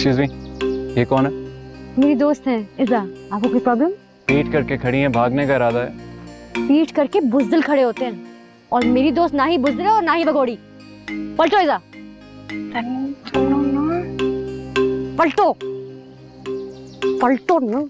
Excuse me, ये कौन है? मेरी दोस्त है इज़ा। आपको कोई प्रॉब्लम? पीट करके खड़ी है, भागने का इरादा है? पीट करके बुज़दिल खड़े होते हैं, और मेरी दोस्त ना ही बुज़दिल है और ना ही भगोड़ी। पलटो इज़ा, पलटो पलटो ना।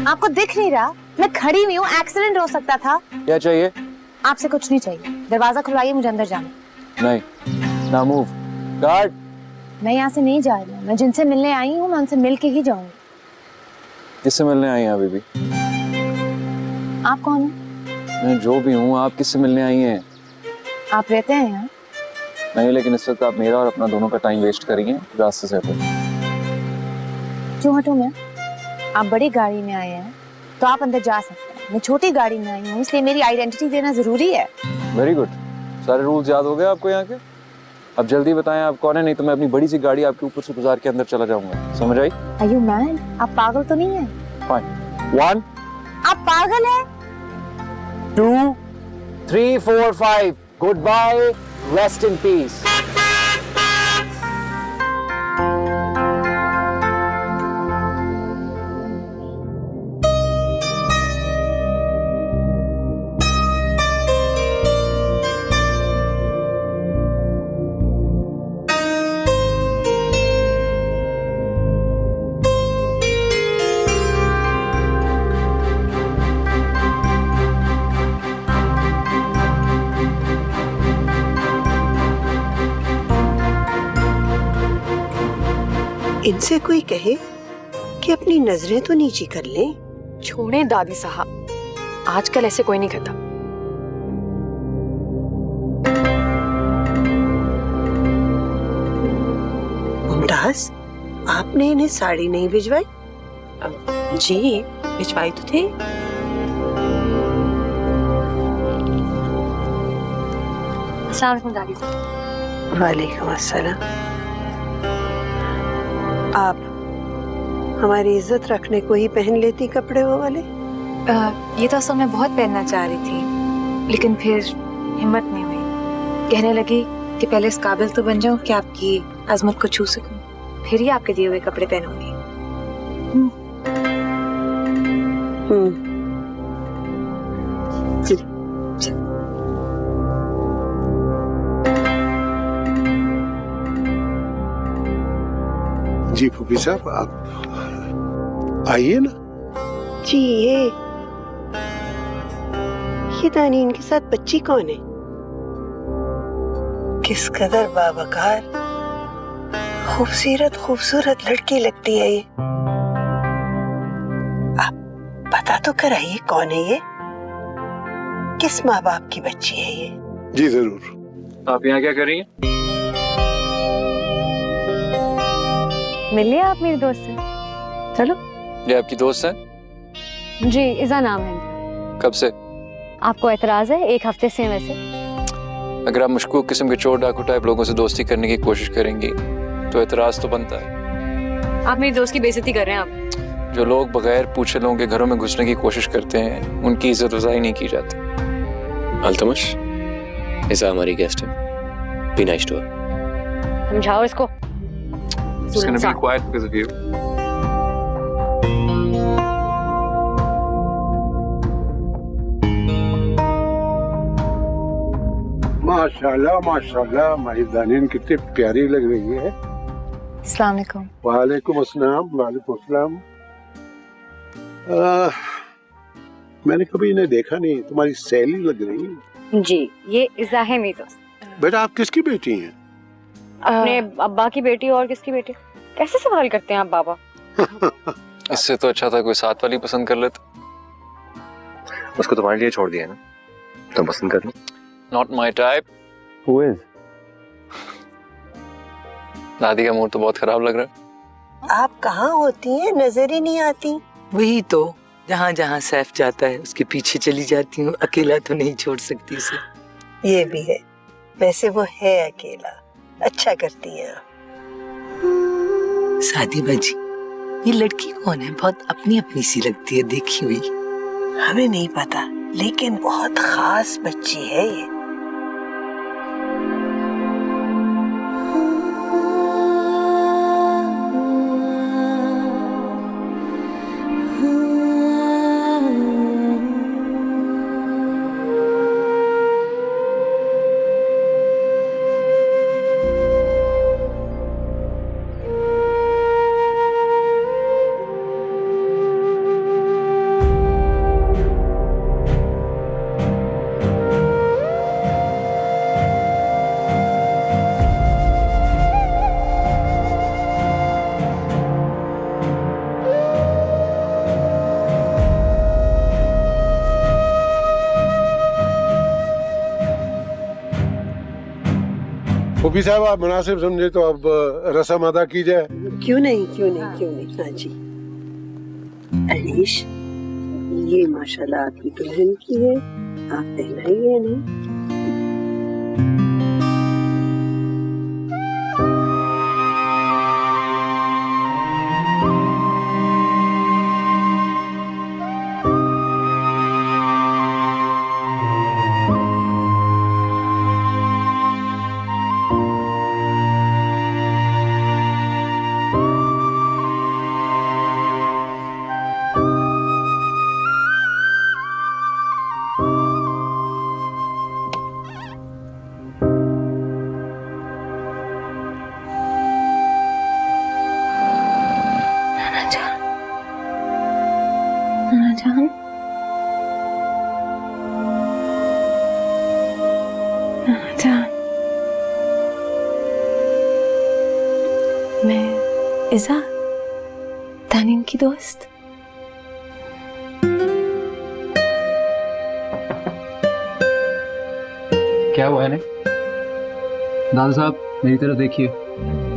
आपको दिख नहीं रहा? मैं खड़ी हुई हूँ, एक्सीडेंट हो सकता था। क्या चाहिए? आपसे कुछ नहीं चाहिए, दरवाजा खुलवाइए, मुझे अंदर जाना। नहीं, ना मूव। गार्ड। मैं यहाँ से नहीं जा रही हूँ, मैं जिनसे मिलने आई हूँ मैं उनसे मिल के ही जाऊंगी। किससे मिलने आई हैं अभी भी? आप कौन हैं? मैं जो भी हूँ, आप किससे मिलने आई हैं? आप रहते हैं यहाँ? नहीं, लेकिन इस वक्त आप मेरा और अपना दोनों का टाइम वेस्ट करिए, रास्ते से हटो। क्यों हटूं मैं? आप बड़ी गाड़ी में आए हैं तो आप अंदर जा सकते हैं, मैं छोटी गाड़ी में आई हूँ, इसलिए मेरी आइडेंटिटी देना जरूरी है। वेरी गुड, सारे रूल्स याद हो गए आपको यहाँ के? अब जल्दी बताएं आप कौन है, नहीं तो मैं अपनी बड़ी सी गाड़ी आपके ऊपर से गुजार के अंदर चला जाऊंगा। समझ आई? Are you mad? आप पागल तो नहीं है? फाइन। 1 आप पागल है? 2 3 4 5 good bye, rest in peace. इनसे कोई कहे कि अपनी नजरें तो नीची कर लें। छोड़ें दादी साहब, आजकल ऐसे कोई नहीं करता। मुमताज, आपने इन्हें साड़ी नहीं भिजवाई? जी भिजवाई तो थी। अस्सलाम वालेकुम दादी साहब। वालेकुम अस्सलाम। आप हमारी इज्जत रखने को ही पहन लेती कपड़े वो वाले? ये तो असल में बहुत पहनना चाह रही थी, लेकिन फिर हिम्मत नहीं हुई। कहने लगी कि पहले इस काबिल तो बन जाऊं कि आपकी अजमत को छू सकूं, फिर ही आपके दिए हुए कपड़े पहनूंगी। जी फूफी साहब, आप आइए ना। जी ये दानीन के साथ बच्ची कौन है? किस कदर बावकार खूबसूरत लड़की लगती है ये। आप पता तो कराइए कौन है ये, किस माँ बाप की बच्ची है ये? जी जरूर। आप यहाँ क्या कर रही हैं? मिलिए आप मेरी दोस्त से। चलो। ये आपकी दोस्त है? जी, इज़ा नाम है इनका। कब से? आपको एतराज है? 1 हफ्ते से वैसे। अगर आप मशकूक किस्म के चोर डाकू टाइप लोगों से दोस्ती करने की कोशिश करेंगी तो एतराज तो बनता है। आप मेरी दोस्त की बेइज्जती कर रहे हैं। आप जो लोग बगैर पूछे लोगों के घरों में घुसने की कोशिश करते हैं, उनकी इज्जत अफजाई नहीं की जाती। अल्तमश, इज़ा हमारी गेस्ट है, बी नाइस टू हर। समझाओ इसको। It's gonna be quiet because of you. माशाल्लाह माशाल्लाह, हमारी दानीन कितनी प्यारी लग रही है। अस्सलाम वालेकुम। वालेकुम अस्सलाम। वालेकुम अस्सलाम। मैंने कभी इन्हें देखा नहीं, तुम्हारी सहेली लग रही है। जी, ये इज़ा है मेरी दोस्त। बेटा, आप किसकी बेटी हैं? अपने अब्बा की बेटी। और किसकी बेटी? कैसे सवाल करते हैं आप बाबा? इससे तो अच्छा था कोई साथ वाली पसंद कर लेते। उसको तुम्हारे लिए छोड़ दिया ना, तुम पसंद कर लो। Not my type. Who is? दादी का मूड तो बहुत खराब लग रहा है। आप कहाँ होती हैं, नजर ही नहीं आती। वही तो, जहाँ जहाँ सैफ जाता है उसके पीछे चली जाती हूँ, अकेला तो नहीं छोड़ सकती उसे। ये भी है, वैसे वो है अकेला, अच्छा करती हैं आप। शादी बाजी, ये लड़की कौन है? बहुत अपनी अपनी सी लगती है देखी हुई। हमें नहीं पता, लेकिन बहुत खास बच्ची है ये। फूफी साहब आप मुनासिब समझे तो अब रस्म अदा की जाए। क्यों नहीं, क्यों नहीं, क्यों नहीं। हाँ जी अनीश, ये माशाल्लाह आपकी दुल्हन की है, आप पहनाइए ना। मैं इज़ा, तानीन की दोस्त। क्या हुआ है? दादा साहब मेरी तरफ देखिए,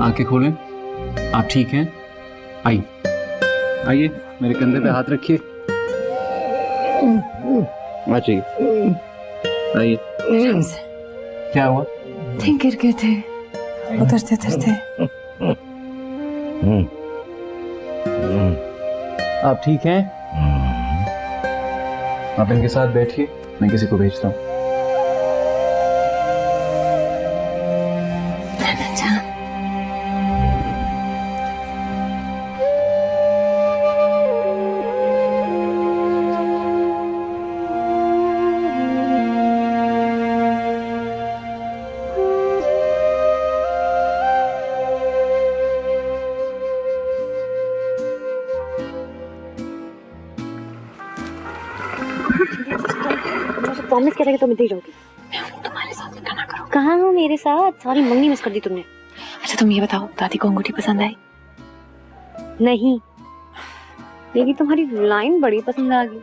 आंखें खोलें। आप ठीक हैं? आइए आइए, मेरे कंधे पे हाथ रखिए। आइए। क्या हुआ? गिर गए थे उतरते उतरते। आप ठीक हैं? आप इनके साथ बैठिए, मैं किसी को भेजता हूँ। प्रॉमिस करेगा तो मैं दे जाऊंगी। तुम्हारे साथ निकाह करो। कहाँ हो मेरे साथ? सारी मंगनी मिस कर दी तुमने। अच्छा तुम ये बताओ, दादी को अंगूठी पसंद आई? नहीं, लेकिन तुम्हारी लाइन बड़ी पसंद आ गई।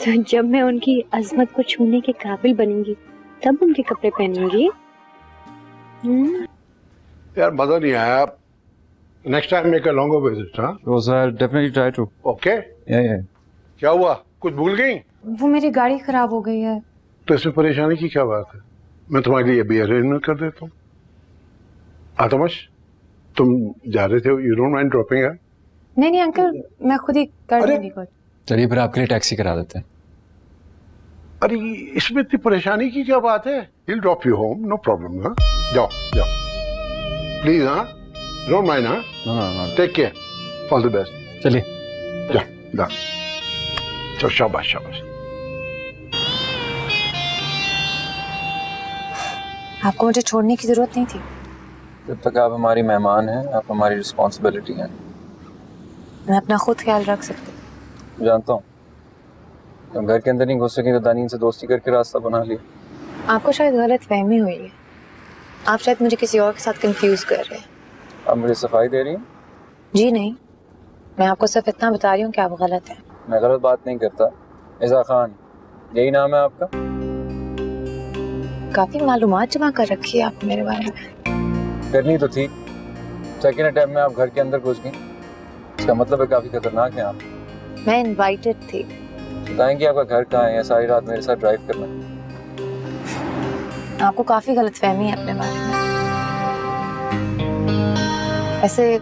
तो जब मैं उनकी अजमत को छूने के काबिल बनूंगी तब उनके कपड़े पहनूंगी। यार मजा नहीं आया। Next time make a longer visit. हाँ रोज़ा, I'll definitely try to. Okay. Yeah. क्या हुआ, कुछ भूल गई? वो मेरी गाड़ी खराब हो गई है। तो इसमें परेशानी की क्या बात है? मैं तुम्हारे लिए अभी अरेंजमेंट कर देता हूँ। आतमश, तुम जा रहे थे, यू डोंट माइंड ड्रॉपिंग? नहीं नहीं अंकल, मैं खुद ही कर दूंगी कुछ। चलिए फिर आपके लिए टैक्सी करा देते हैं। अरे इसमें इतनी परेशानी की क्या बात है? He'll drop you home, no problem। हाँ जाओ जाओ प्लीज। हाँ डोंट माइंड। हाँ हाँ, take care, all the best. चलिए जा चलो, शाबाश शाबाश। आपको मुझे छोड़ने की जरूरत नहीं थी। जब तक आप हमारी मेहमान हैं, आप हमारी रिस्पॉन्सिबिलिटी हैं। मैं अपना खुद ख्याल रख सकती। जानता हूँ, तुम घर के अंदर नहीं घुस सकी तो दानीन से दोस्ती करके रास्ता बना लिया। आपको शायद गलत फहमी हुई है। आप शायद मुझे किसी और के साथ कंफ्यूज कर रहे हैं। आप मुझे सफाई दे रही हैं? जी नहीं, मैं आपको सिर्फ इतना बता रही हूँ कि आप गलत हैं। मैं गलत बात नहीं करता। इज़ा खान, यही नाम है आपका? काफी मालूमात जमा कर रखी है आपने मेरे बारे में। करनी तो थी। सेकेंड अटेम्प्ट में आप घर के अंदर घुस गई, इसका मतलब है काफी खतरनाक है आप। मैं इनवाइटेड थी। बताएंगे आपका घर कहाँ है या सारी रात मेरे साथ ड्राइव करना? आपको काफी गलत फहमी है अपने बारे में। ऐसे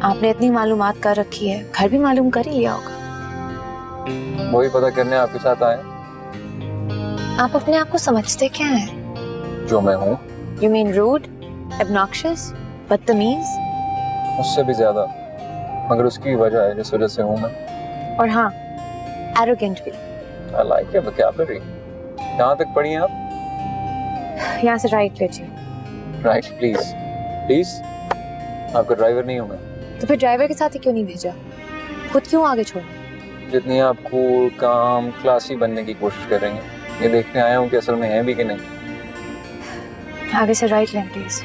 आपने इतनी मालूमात कर रखी है, घर भी मालूम कर ही लिया होगा। वही पता करने आपके साथ आए आप अपने आप को समझते क्या हैं? जो मैं हूँ, You mean rude, obnoxious, बदतमीज? उससे भी ज्यादा, मगर उसकी वजह है जिस वजह से हूँ मैं। और हाँ, arrogant भी। I like your vocabulary. कहाँ तक पढ़ी हैं आप? यहाँ से राइट लीजिए। राइट प्लीज प्लीज, आपका ड्राइवर नहीं हूँ मैं। तो फिर ड्राइवर के साथ ही क्यों नहीं भेजा? खुद क्यों आगे छोड़ा? जितनी आप कूल काम क्लासी बनने की कोशिश कर रही हैं, ये देखने आया हूँ कि असल में है भी कि नहीं। आगे से राइट लें प्लीज।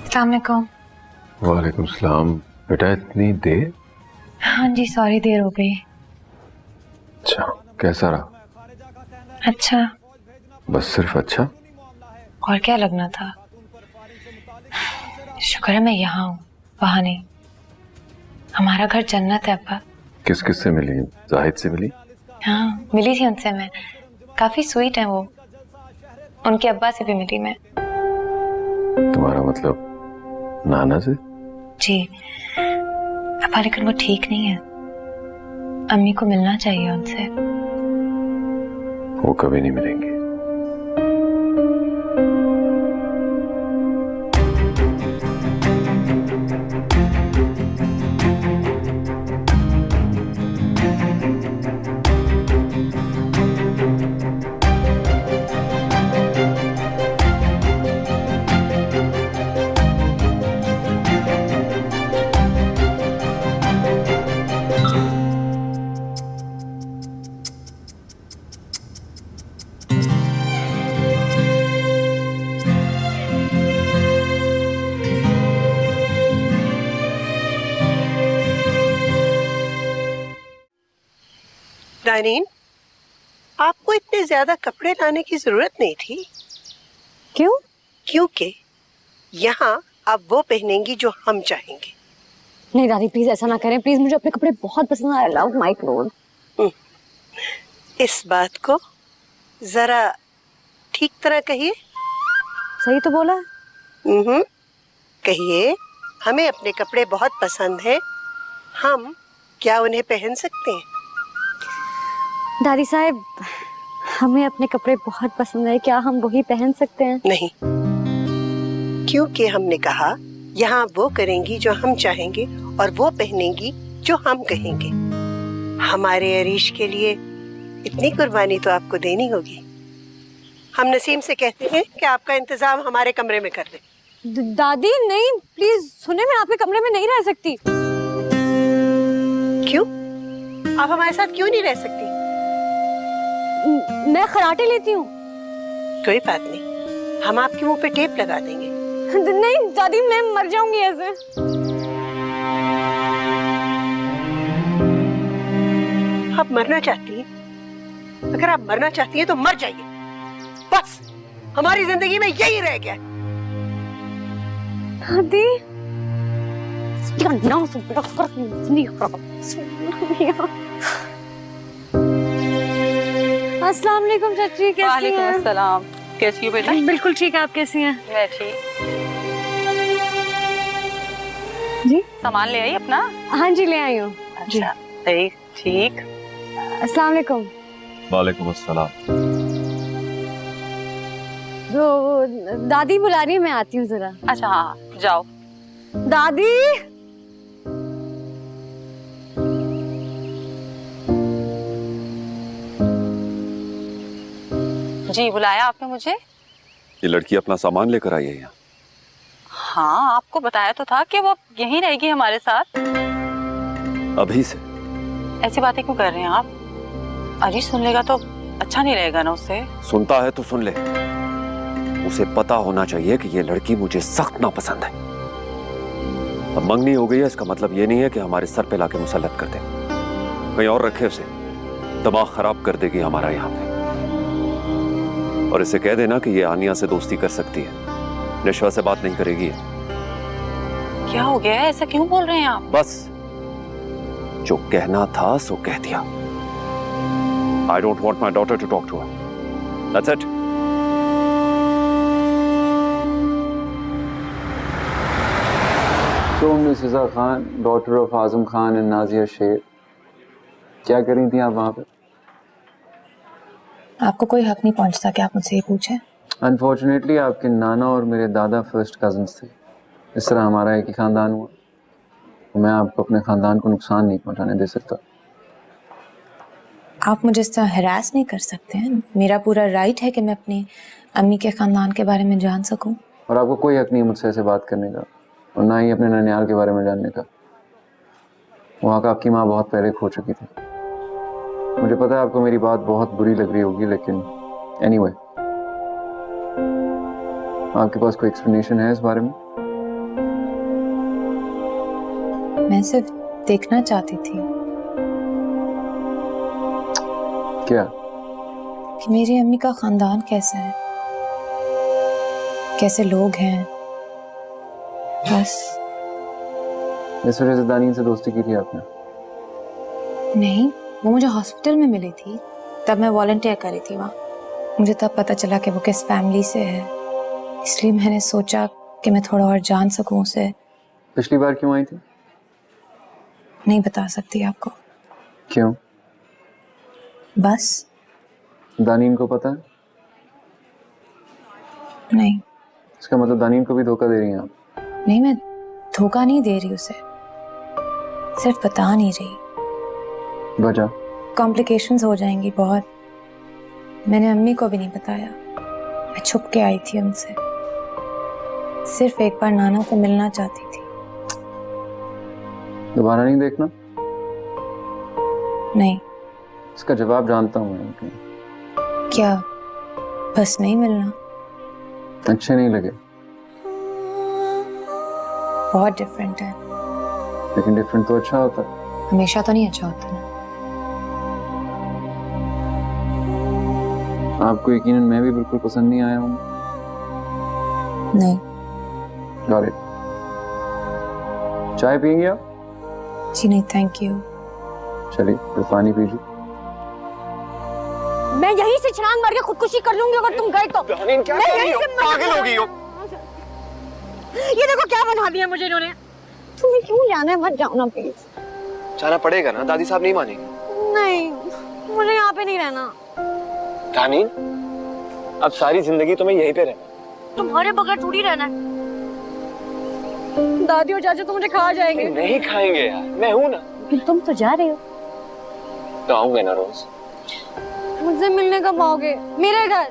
अस्सलामुअलैकुम। वालेकुम सलाम। बेटा इतनी देर? हाँ जी, सॉरी देर हो गई। अच्छा, कैसा रहा? अच्छा, बस सिर्फ अच्छा? और क्या लगना था। शुक्र है मैं यहाँ हूँ, वहाँ नहीं। हमारा घर जन्नत है अब्बा। किस किस से मिली? जाहिद से मिली? हाँ, मिली थी उनसे मैं। काफी स्वीट है वो। उनके अब्बा से भी मिली मैं। तुम्हारा मतलब नाना से? जी अब्बा, लेकिन वो ठीक नहीं है। अम्मी को मिलना चाहिए उनसे। वो कभी नहीं मिलेंगे। दानीन, आपको इतने ज्यादा कपड़े लाने की जरूरत नहीं थी। क्यों? क्योंकि यहाँ आप वो पहनेंगी जो हम चाहेंगे। नहीं दादी प्लीज ऐसा ना करें, प्लीज। मुझे अपने कपड़े बहुत पसंद आए। Love my cloth. इस बात को जरा ठीक तरह कहिए। सही तो बोला। कहिए, हमें अपने कपड़े बहुत पसंद हैं, हम क्या उन्हें पहन सकते हैं? दादी साहब, हमें अपने कपड़े बहुत पसंद है, क्या हम वही पहन सकते हैं? नहीं, क्योंकि हमने कहा यहाँ वो करेंगी जो हम चाहेंगे और वो पहनेंगी जो हम कहेंगे। हमारे अरीश के लिए इतनी कुर्बानी तो आपको देनी होगी। हम नसीम से कहते हैं कि आपका इंतजाम हमारे कमरे में कर दे। दादी नहीं, प्लीज सुने, मैं आपके कमरे में नहीं रह सकती। क्यों? आप हमारे साथ क्यों नहीं रह सकती? मैं खराटे लेती हूँ। कोई बात नहीं, हम आपके मुंह पे टेप लगा देंगे। नहीं दादी, मैं मर जाऊंगी ऐसे। आप मरना चाहती हैं? अगर आप मरना चाहती हैं तो मर जाइए। बस हमारी जिंदगी में यही रह गया। दादी अस्सलाम वालेकुम चाची, कैसी हैं? वालेकुम अस्सलाम। कैसी हो बेटा? बिल्कुल ठीक है, आप कैसी हैं? मैं ठीक। जी सामान ले आई अपना? हाँ जी, ले आई हूँ। अच्छा, सही, ठीक। अस्सलाम वालेकुम। वालेकुम अस्सलाम। तो दादी बुला रही है, मैं आती हूँ जरा। अच्छा हाँ, जाओ। दादी जी, बुलाया आपने मुझे? ये लड़की अपना सामान लेकर आई है यहाँ। हाँ, आपको बताया तो था कि वो यहीं रहेगी हमारे साथ। अभी से ऐसी बातें क्यों कर रहे हैं आप? अजी सुन लेगा तो अच्छा नहीं रहेगा ना उससे। सुनता है तो सुन ले, उसे पता होना चाहिए कि ये लड़की मुझे सख्त नापसंद है। अब मंगनी हो गई है इसका मतलब ये नहीं है कि हमारे सर पे लाके मुसल्लत कर दे। कहीं और रखे उसे, दिमाग खराब कर देगी हमारा यहाँ पे। और इसे कह देना कि ये आनिया से दोस्ती कर सकती है, निशवा से बात नहीं करेगी। क्या हो गया है, ऐसा क्यों बोल रहे हैं आप? बस जो कहना था सो कह दिया। I don't want my daughter to talk to her. That's it. So, Miss Iza Khan, daughter of Azam Khan and Nazia Sheikh, क्या कर रही थी आप वहाँ पे? आपको कोई हक नहीं पहुंचता कि आप मुझसे ये पूछें। Unfortunately, आपके नाना और मेरे दादा फर्स्ट कजन्स थे। इस तरह हमारा एक ही खानदान हुआ। मैं आपको अपने खानदान को नुकसान नहीं पहुंचाने दे सकता। आप मुझे इस तरह हरास नहीं कर सकते हैं। मेरा पूरा राइट है कि मैं अपनी अम्मी के खानदान के बारे में जान सकूं। और आपको कोई हक नहीं मुझसे ऐसे बात करने का, और ना ही अपने ननियाल के बारे में जानने का। वहाँ का आपकी माँ बहुत पहले खो चुकी थी। मुझे पता है आपको मेरी बात बहुत बुरी लग रही होगी, लेकिन एनीवे, आपके पास कोई एक्सप्लेनेशन है इस बारे में? मैं सिर्फ देखना चाहती थी क्या? कि मेरी अम्मी का खानदान कैसा है, कैसे लोग हैं। बस इस वजह से दानीन से दोस्ती की थी आपने? नहीं, वो मुझे हॉस्पिटल में मिली थी, तब मैं वॉलंटियर कर रही थी वहाँ। मुझे तब पता चला कि वो किस फैमिली से है, इसलिए मैंने सोचा कि मैं थोड़ा और जान सकूं उसे। पिछली बार क्यों आई थी? नहीं बता सकती आपको। क्यों? बस। दानीन को पता है? नहीं। इसका मतलब दानीन को भी धोखा दे रही हैं आप? नहीं, मैं धोखा नहीं दे रही उसे, सिर्फ बता नहीं रही। वजह? कॉम्प्लिकेशंस हो जाएंगी बहुत। मैंने अम्मी को भी नहीं बताया, मैं छुप के आई थी उनसे। सिर्फ एक बार नाना से मिलना चाहती थी। दोबारा नहीं देखना? नहीं। इसका जवाब जानता हूँ मैं। क्या? बस नहीं मिलना? अच्छे नहीं लगे? बहुत डिफरेंट है। लेकिन डिफरेंट तो अच्छा होता है। हमेशा तो नहीं अच्छा होता ना। आपको यकीनन मैं भी बिल्कुल पसंद नहीं आया हूँ। नहीं। Got it. चाय पियेंगे आप? जी नहीं, थैंक यू। चलिए फिर पानी पीजिए। मैं यहीं से छलांग मार के खुदकुशी कर लूंगी अगर तुम गए तो। क्या कर रही हो? पागल हो गई हो? ये देखो क्या बना दिया मुझे इन्होंने। तुम्हें क्यों जाना है? मत जाओ ना प्लीज। जाना पड़ेगा ना, दादी साहब नहीं मानेंगे। नहीं, मुझे यहाँ पे नहीं रहना। तानीन, अब सारी जिंदगी तुम्हें यहीं पे रहना। तुम्हारे बगैर थोड़ी रहना है। दादी और चाचा तो मुझे खा जाएंगे। नहीं खाएंगे यार, मैं हूँ ना। तुम तो जा रहे हो। तो आऊंगा ना रोज। मुझसे मिलने कब आओगे? मेरे घर।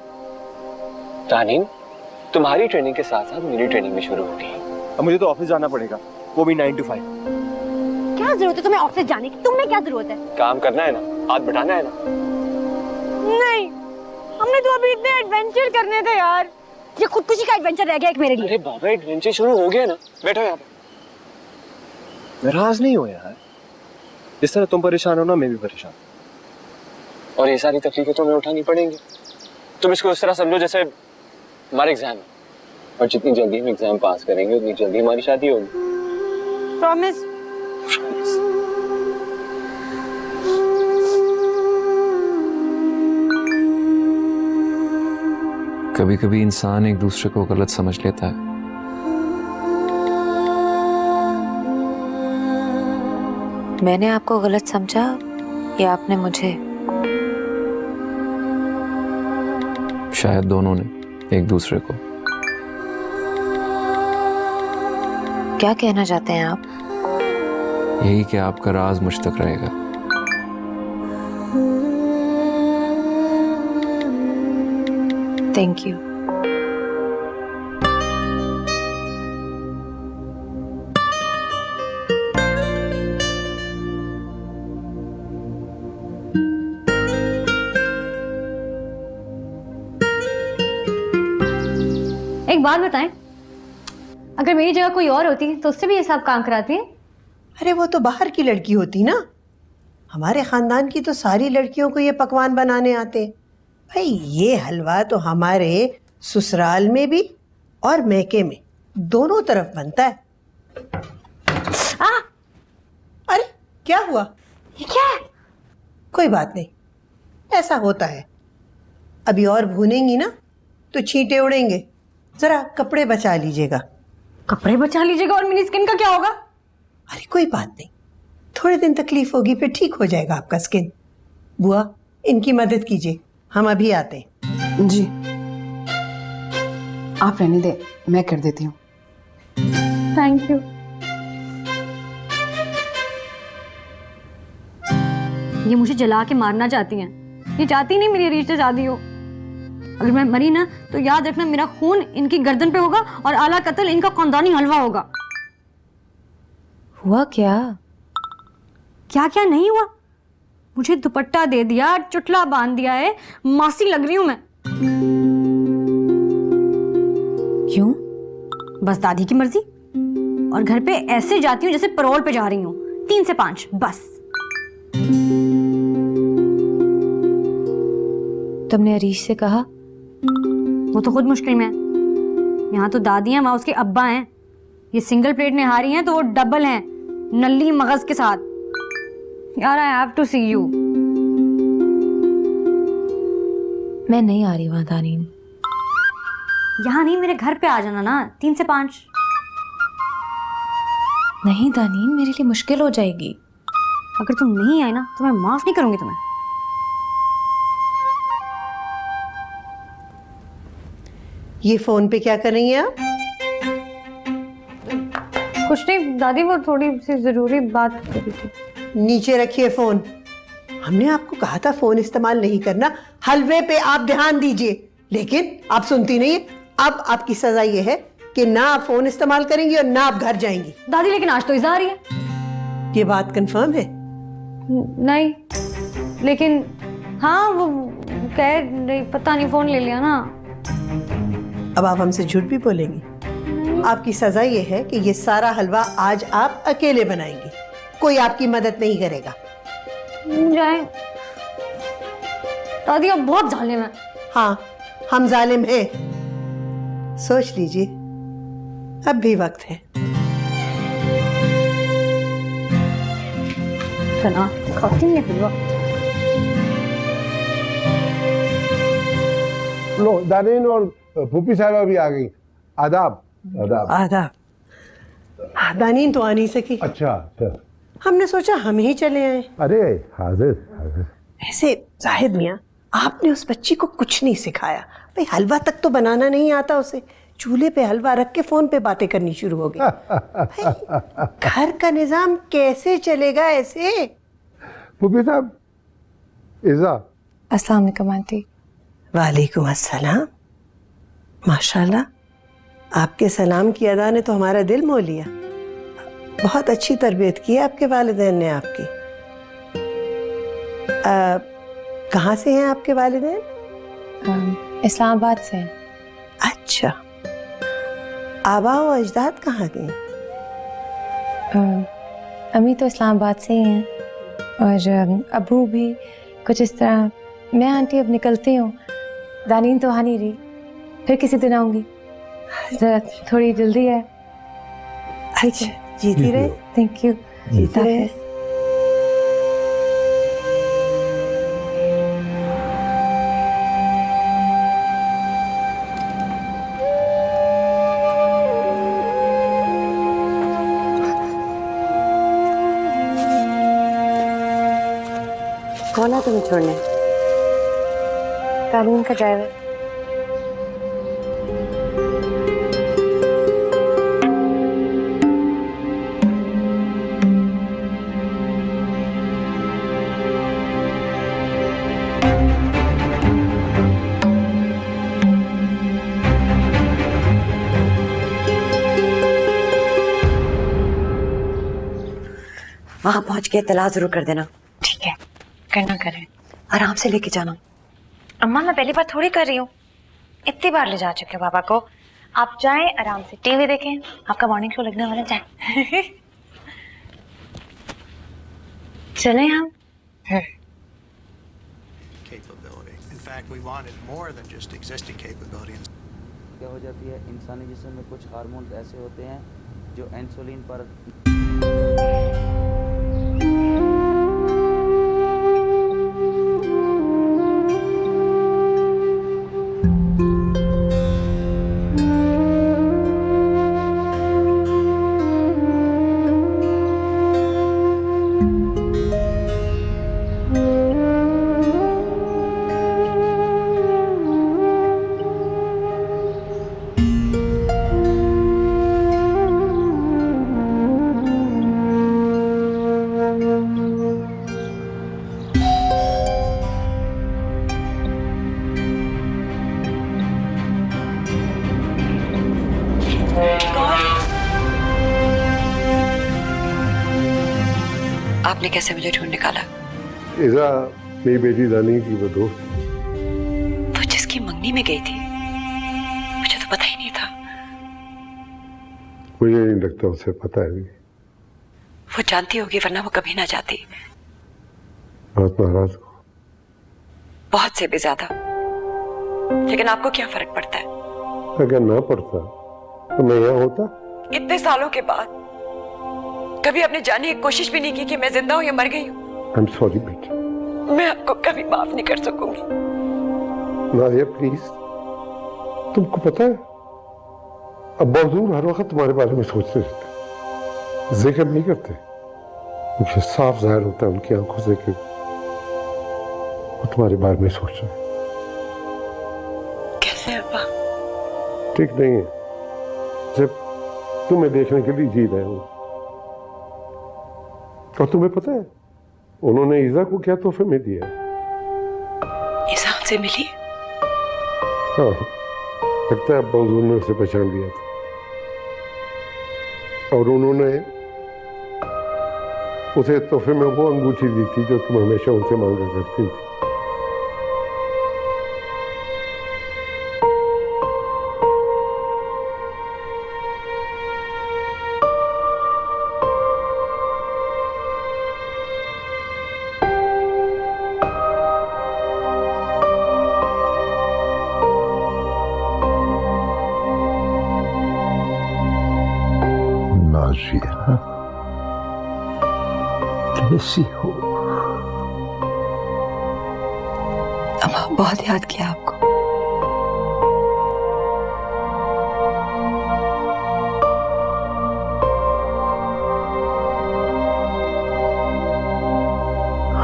तानीन, तुम्हारी ट्रेनिंग के साथ साथ मेरी ट्रेनिंग भी शुरू होगी। अब मुझे तो ऑफिस जाना पड़ेगा, वो भी 9 to 5। क्या जरूरत है तुम्हें ऑफिस जाने की? तुम्हें क्या जरूरत है? काम करना है ना, हाथ बटाना है ना। नहीं, हमने तो अभी इतने एडवेंचर करने थे यार। ये खुदकुशी का एडवेंचर रह गया एक मेरे लिए। अरे बाबा, एडवेंचर शुरू हो गया ना। बैठो यहाँ पे। नाराज नहीं हो यार। जिस तरह तुम परेशान हो ना, मैं भी परेशान। और ये सारी तकलीफें तुम्हें उठानी पड़ेंगी। तुम इसको इस तरह समझो जैसे हमारा एग्जाम है, और जितनी जल्दी हम एग्जाम पास करेंगे उतनी जल्दी हमारी शादी होगी। प्रॉमिस? कभी कभी इंसान एक दूसरे को गलत समझ लेता है। मैंने आपको गलत समझा या आपने मुझे? शायद दोनों ने एक दूसरे को। क्या कहना चाहते हैं आप? यही कि आपका राज मुझ तक रहेगा। Thank you. एक बात बताएं, अगर मेरी जगह कोई और होती तो उससे भी ये सब काम कराती। अरे वो तो बाहर की लड़की होती ना, हमारे खानदान की तो सारी लड़कियों को ये पकवान बनाने आते हैं। भाई ये हलवा तो हमारे ससुराल में भी और मैके में दोनों तरफ बनता है। अरे क्या हुआ? ये क्या है? कोई बात नहीं, ऐसा होता है। अभी और भूनेंगी ना तो छींटे उड़ेंगे, जरा कपड़े बचा लीजिएगा। कपड़े बचा लीजिएगा और मेरी स्किन का क्या होगा? अरे कोई बात नहीं, थोड़े दिन तकलीफ होगी फिर ठीक हो जाएगा आपका स्किन। बुआ इनकी मदद कीजिए, हम अभी आते हैं। जी आप रहने दे, मैं कर देती हूँ। Thank you. ये मुझे जला के मारना चाहती हैं। ये चाहती नहीं मेरी अरीश से शादी हो। अगर मैं मरी ना तो याद रखना मेरा खून इनकी गर्दन पे होगा और आला कत्ल इनका खानदानी हलवा होगा। हुआ क्या? क्या क्या नहीं हुआ? मुझे दुपट्टा दे दिया, चुटला बांध दिया है, मासी लग रही हूं मैं। क्यों? बस दादी की मर्जी। और घर पे ऐसे जाती हूँ जैसे पैरोल पे जा रही हूँ, 3 से 5 बस। तुमने अरीश से कहा? वो तो खुद मुश्किल में है। यहाँ तो दादी हैं, वहाँ उसके अब्बा हैं। ये सिंगल प्लेट निहारी हैं तो वो डबल हैं, नल्ली मगज के साथ। यार I have to see you. मैं नहीं आ रही वहां दानीन। यहाँ नहीं, मेरे घर पे आ जाना ना, 3 से 5। नहीं दानीन, मेरे लिए मुश्किल हो जाएगी। अगर तुम नहीं आए ना तो मैं माफ नहीं करूंगी तुम्हें। ये फोन पे क्या कर रही हैं आप? कुछ नहीं दादी, वो थोड़ी सी जरूरी बात कर रही थी। नीचे रखिए फोन। हमने आपको कहा था फोन इस्तेमाल नहीं करना, हलवे पे आप ध्यान दीजिए, लेकिन आप सुनती नहीं। अब आपकी सजा ये है कि ना आप फोन इस्तेमाल करेंगी और ना आप घर जाएंगी। दादी लेकिन आज तो इज़ा आ रही है। ये बात कंफर्म है? नहीं, लेकिन हाँ वो कह रही, पता नहीं फोन ले लिया ना। अब आप हमसे झूठ भी बोलेंगी? आपकी सजा ये है कि ये सारा हलवा आज आप अकेले बनाएंगी, कोई आपकी मदद नहीं करेगा। जाए दादी, अब बहुत जालिम है। हाँ हम जालिम हैं, सोच लीजिए, अब भी वक्त है। खाना खाती नहीं हलवा। लो दानीन और फूफी साहिबा भी आ गई। आदाब। आदाब। आदाब। दानीन तो आ नहीं सकी। अच्छा अच्छा। हमने सोचा हम ही चले आए। अरे हाजिर हाजिर। ऐसे जाहिद मियाँ, आपने उस बच्ची को कुछ नहीं सिखाया। भाई हलवा तक तो बनाना नहीं आता उसे, चूल्हे पे हलवा रख के फोन पे बातें करनी शुरू हो गई। घर का निजाम कैसे चलेगा ऐसे? फूफी साहब, इज़ा। अस्सलाम वालेकुम आंटी। वालेकुम अस्सलाम। माशाल्लाह, आपके सलाम की अदा ने तो हमारा दिल मोह लिया। बहुत अच्छी तरबियत की है आपके वालिदैन ने आपकी। कहाँ से हैं आपके वालिदैन? इस्लामाबाद से हैं। अच्छा, आबा व अजदाद कहाँ गए? अम्मी तो इस्लामाबाद से ही हैं और अबू भी कुछ इस तरह। मैं आंटी अब निकलती हूँ, दानीन तो आ नहीं रही, फिर किसी दिन आऊँगी, जरा थोड़ी जल्दी है। अच्छा, जीती रहे। Thank you. जीती रहे। कौन है तुम्हें छोड़ने? दानीन का ड्राइवर। वहां पहुंच के इत्तला जरूर कर देना। ठीक है, करना करें। आराम से लेके जाना। अम्मा मैं पहली बार थोड़ी कर रही हूँ, इतनी बार ले जा चुके हो बाबा को। आप जाएं आराम से टीवी देखें, आपका मॉर्निंग शो लगने वाला, जाएं। चलें हम। क्या हो जाती है, इंसानी जिस्म में कुछ हार्मोन ऐसे होते हैं जो इंसुलिन पर आपने कैसे मुझे ढूंढ निकाला? इज़ा मेरी बेटी दानी की वो दोस्त। वो जिसकी मंगनी में गई थी, मुझे तो पता ही नहीं था। मुझे नहीं लगता उसे पता है भी। वो जानती होगी वरना वो कभी ना जाती। बहुत नाराज हो। बहुत से भी ज्यादा। लेकिन आपको क्या फर्क पड़ता है? अगर ना पड़ता तो मैं यहाँ होता। इतने सालों के बाद कभी आपने जानने की कोशिश भी नहीं की कि मैं जिंदा हूँ या मर गई हूँ। I'm sorry बेटा। मैं आपको कभी माफ नहीं कर सकूंगी। नादिया प्लीज, तुमको पता है अब्बा हुजूर हर वक्त तुम्हारे बारे में सोचते रहते, जिक्र नहीं करते। मुझे साफ जाहिर होता है उनकी आंखों से कि वो तुम्हारे बारे में सोच रहे हैं। कैसे अब्बा? ठीक नहीं है, सिर्फ तुम्हें देखने के लिए जी रहे हो। और तुम्हें पता है उन्होंने ईजा को क्या तोहफे में दिया? ईजा हमसे मिली? हाँ, लगता है अब्बा हुजूर ने उसे पहचान लिया था और उन्होंने उसे तोहफे में वो अंगूठी दी थी जो तुम हमेशा उनसे मांगा करती थी। कैसी हो? अम्मा बहुत याद किया आपको।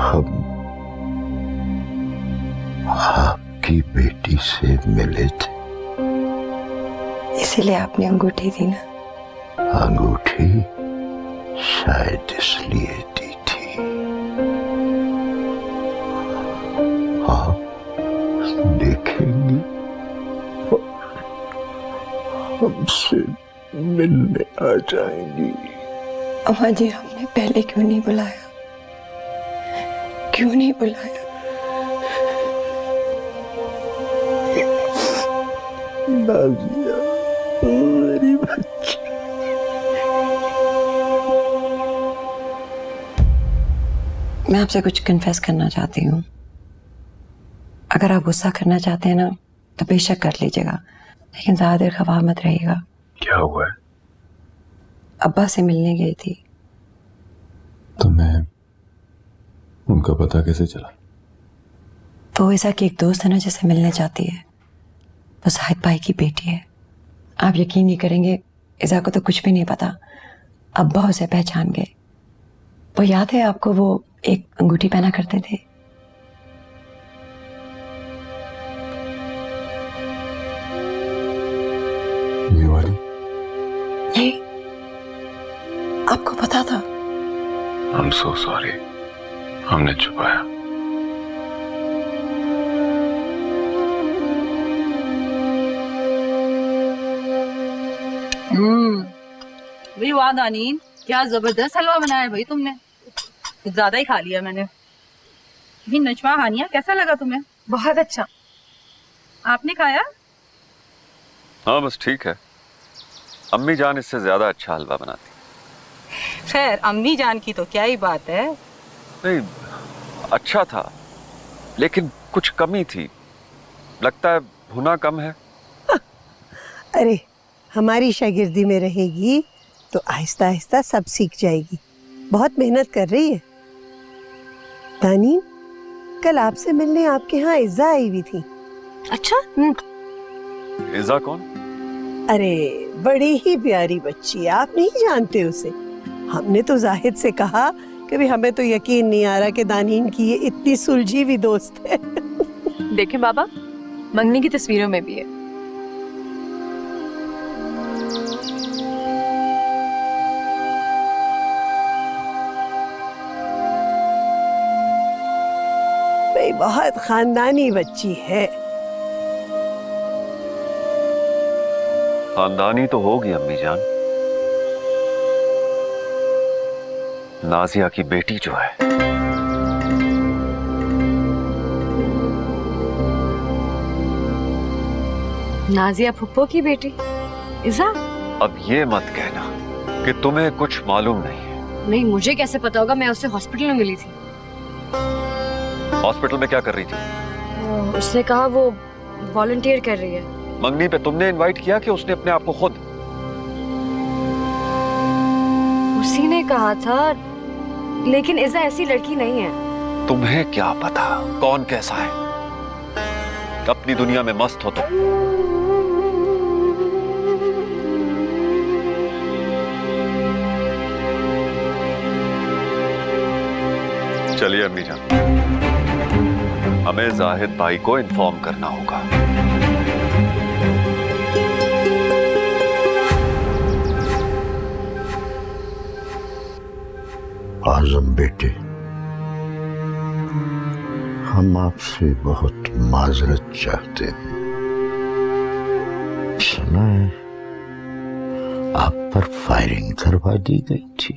हम आपकी बेटी से मिले थे, इसीलिए आपने अंगूठी दी ना? अंगूठी शायद इसलिए दी थी आप देखेंगी हमसे मिलने आ जाएंगी। अम्मा जी आपने पहले क्यों नहीं बुलाया? क्यों नहीं बुलाया? नाज़िया मेरी बच्ची। मैं आपसे कुछ कन्फेस करना चाहती हूँ। अगर आप गुस्सा करना चाहते हैं ना तो बेशक कर लीजिएगा, लेकिन ज्यादा देर खफा मत रहिएगा। क्या हुआ है? अब्बा से मिलने गई थी। तुम्हें उनका पता कैसे चला? वो ईसा की एक दोस्त है ना जिसे मिलने जाती है, वो साहिद भाई की बेटी है। आप यकीन नहीं करेंगे, ईसा को तो कुछ भी नहीं पता, अब्बा उसे पहचान गए। वो याद है आपको, वो एक अंगूठी पहना करते थे। ये वाली? ये आपको पता था? I'm so sorry, हमने छुपाया। भाई वाह दानीन, क्या जबरदस्त हलवा बनाया है भाई तुमने। कुछ ज्यादा ही खा लिया मैंने। ये नजमा हानिया कैसा लगा तुम्हें? बहुत अच्छा। आपने खाया? हाँ बस ठीक है। अम्मी जान इससे ज्यादा अच्छा हलवा बनाती। खैर अम्मी जान की तो क्या ही बात है। नहीं, अच्छा था लेकिन कुछ कमी थी। लगता है भुना कम है। अरे हमारी शागिर्दी में रहेगी तो आहिस्ता आहिस्ता सब सीख जाएगी। बहुत मेहनत कर रही है। तानी, कल आपसे मिलने आपके यहाँ इज़्ज़ा आई हुई थी। अच्छा? इज़्ज़ा कौन? अरे बड़ी ही प्यारी बच्ची, आप नहीं जानते उसे। हमने तो जाहिद से कहा कि भी हमें तो यकीन नहीं आ रहा कि दानीन की ये इतनी सुलझी हुई दोस्त है। देखें बाबा, मंगनी की तस्वीरों में भी है। भाई बहुत खानदानी बच्ची है। खानदानी तो होगी अम्मी जान। नाजिया की बेटी जो है। नाजिया फुप्पो की बेटी इज़्ज़ा? अब ये मत कहना कि तुम्हें कुछ मालूम नहीं है। नहीं, मुझे कैसे पता होगा? मैं उससे हॉस्पिटल में मिली थी। हॉस्पिटल में क्या कर रही थी? उसने कहा वो वॉलंटियर कर रही है। मंगनी पे तुमने इनवाइट किया कि उसने अपने आप को खुद? उसी ने कहा था, लेकिन इज़्ज़ा ऐसी लड़की नहीं है। तुम्हें क्या पता कौन कैसा है? अपनी दुनिया में मस्त हो तो। चलिए अम्मी जान, हमें जाहिद भाई को इन्फॉर्म करना होगा। आजम बेटे, हम आपसे बहुत माजरत चाहते हैं। सुना है आप पर फायरिंग करवा दी गई थी।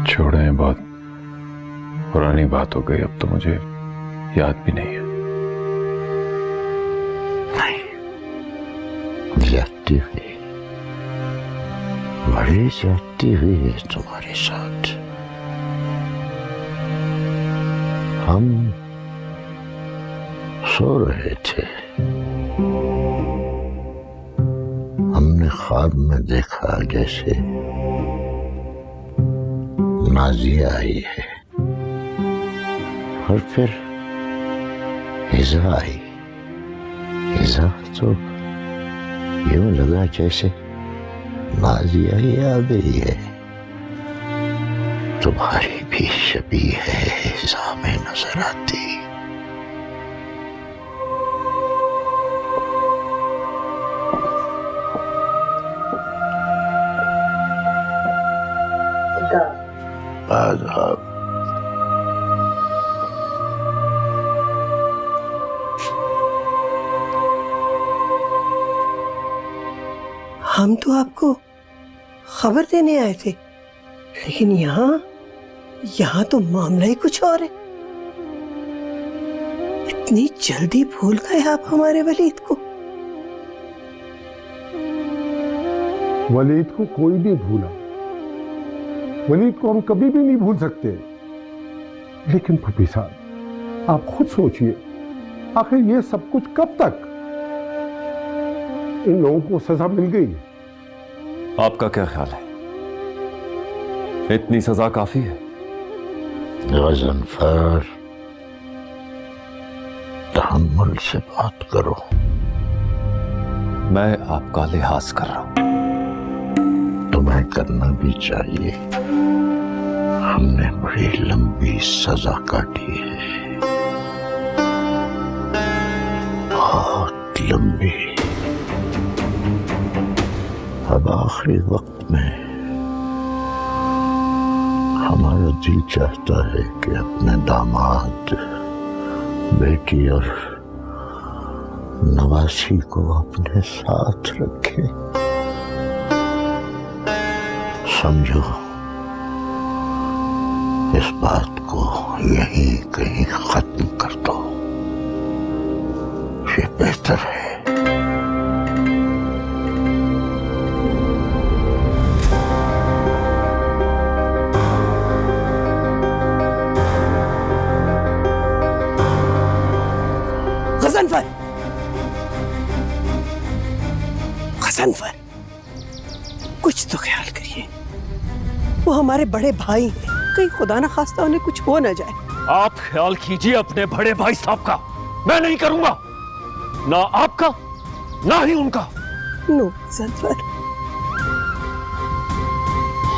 छोड़ें, बहुत पुरानी बात हो गई। अब तो मुझे याद भी नहीं है। नहीं, जाती हुई, बड़ी जाती हुई है तुम्हारे साथ। हम सो रहे थे, हमने ख्वाब में देखा जैसे नाजिया आई है और फिर इज़्ज़ा आई। इज़्ज़ा तो यूं लगा जैसे नाजिया ही आ गई है। तुम्हारी भी शबीह है इज़्ज़ा में नजर आती। आदाब। हम तो आपको खबर देने आए थे, लेकिन यहाँ तो मामला ही कुछ और है। इतनी जल्दी भूल गए आप हमारे वलीद को? वलीद को कोई नहीं भूला। वलीद को हम कभी भी नहीं भूल सकते। लेकिन फूफी साहब, आप खुद सोचिए, आखिर ये सब कुछ कब तक? इन लोगों को सजा मिल गई। आपका क्या ख्याल है? इतनी सजा काफी है? गज़नफ़र, तहम्मुल से बात करो। मैं आपका लिहाज कर रहा हूं। तुम्हें करना भी चाहिए। हमने बड़ी लंबी सजा काटी है, बहुत लंबी। अब आखिरी वक्त में हमारा दिल चाहता है कि अपने दामाद, बेटी और नवासी को अपने साथ रखें। समझो, इस बात को यहीं कहीं खत्म कर दो। सिस्टर है। गजनफर, गजनफर, कुछ तो ख्याल करिए। वो हमारे बड़े भाई हैं, कहीं खुदा ना खास्ता उन्हें कुछ हो ना जाए। आप ख्याल कीजिए अपने बड़े भाई साहब का, मैं नहीं करूंगा, ना आपका ना ही उनका। नो गजनफर,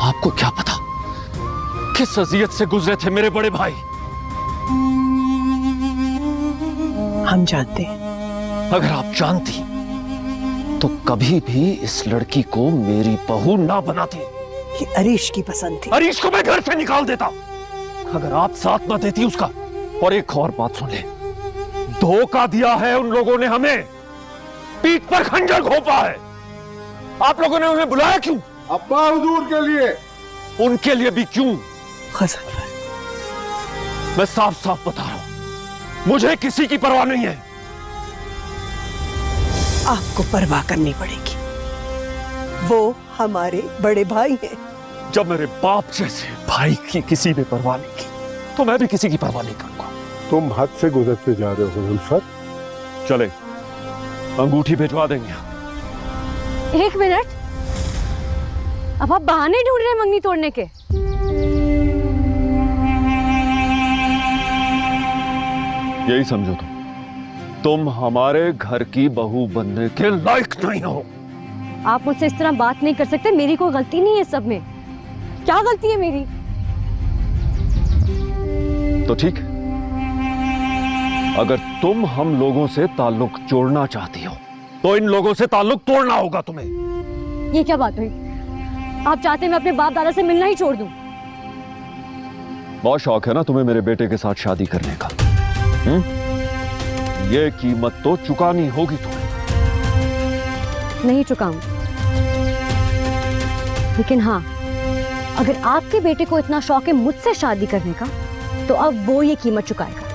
आपको क्या पता किस अजियत से गुजरे थे मेरे बड़े भाई। हम जानते हैं। अगर आप जानती तो कभी भी इस लड़की को मेरी बहू ना बनाती। ये अरीश की पसंद थी। अरीश को मैं घर से निकाल देता अगर आप साथ ना देती उसका। और एक और बात सुन ले, धोखा दिया है उन लोगों ने हमें, पीठ पर खंजर घोंपा है। आप लोगों ने उन्हें बुलाया क्यों? अब्बा हुजूर के लिए। उनके लिए भी क्यों? गजनफर, मैं साफ साफ बता रहा हूं, मुझे किसी की परवाह नहीं है। आपको परवाह करनी पड़ेगी, वो हमारे बड़े भाई हैं। जब मेरे बाप जैसे भाई की किसी ने परवाह नहीं की तो मैं भी किसी की परवाह नहीं करूंगा। तुम हद से गुजरते जा रहे हो जुल्फर। चले, अंगूठी भिजवा देंगे। एक मिनट, अब आप बहाने ढूंढ रहे हैं मंगनी तोड़ने के? यही समझो तुम हमारे घर की बहू बनने के लायक नहीं हो। आप मुझसे इस तरह बात नहीं कर सकते, मेरी कोई गलती नहीं है सब में। क्या गलती है मेरी? तो ठीक, अगर तुम हम लोगों से ताल्लुक जोड़ना चाहती हो तो इन लोगों से ताल्लुक तोड़ना होगा तुम्हें। ये क्या बात हुई? आप चाहते मैं अपने बाप दादा से मिलना ही छोड़ दूं? बहुत शौक है ना तुम्हें मेरे बेटे के साथ शादी करने का। ये कीमत तो चुकानी होगी तुम्हें। नहीं चुकाऊं, लेकिन हाँ, अगर आपके बेटे को इतना शौक है मुझसे शादी करने का तो अब वो ये कीमत चुकाएगा।